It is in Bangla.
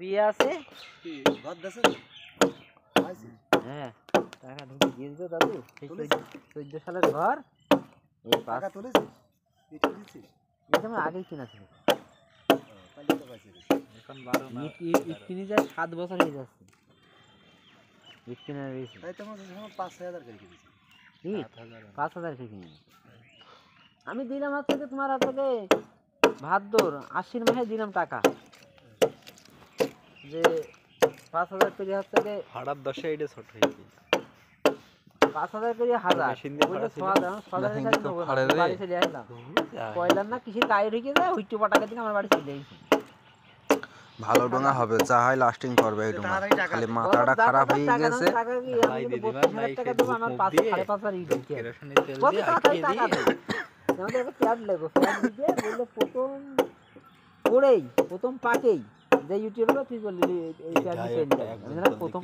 বিয়ে আছে কি ঘর দেছে আইছি হ্যাঁ টাকা ঢুকে দিয়েছো দাদু সেই 14 সালের ঘর এই টাকা পাঁচ তুলেছিস ইট তুলেছিস এটা আমার আগেই কিনা ছিল তাহলে তো পাইছিস এখন 12 না ইট কিনে যায় 7 বছর হয়ে যাচ্ছে ইট কিনে রয়েছে তাই তো আমাদের সময় 5,000 করে কিনেছি ইট 7000 5,000 করে কিনে আমি দিলাম হচ্ছে যে তোমার হাত থেকে ভাদ্র আশ্বিন মাসে দিলাম টাকা যে 5,000 করে হচ্ছে যে ভাড়ার 10 এইটা ছোট হয়েছে 5,000 করে হাজার মেশিন দিয়ে বলে ভাড়া ছিল। 6,000 টাকা নেবো না বাড়ি চলে আসলাম কয়লার না কিছু টাই ঢুকে যায় ওইটু টাকা দিয়ে আমার বাড়ি চলে এসেছি ভালো ডোঙা হবে যা হয় লাস্টিং করবে এই ডোঙা খালি মাথাটা খারাপ হয়ে গেছে টাকা কি আমি লাই কিন্তু দিয়ে দিবা 32,000 টাকা নাই দেবো সেই আমার বুক 5 দিয়ে 5,500 ইট ঢুকে কেরোসিনের তেল কত দিয়ে তাড়াতাড়ি আটকে টাকা দিয়ে দেয় আমাদের একটা প্যাড লাগবে প্যাড দিতে বললো প্রথম পাকেই যে ইউটিউবে তুই বললি এই প্যাড দিতে প্রথম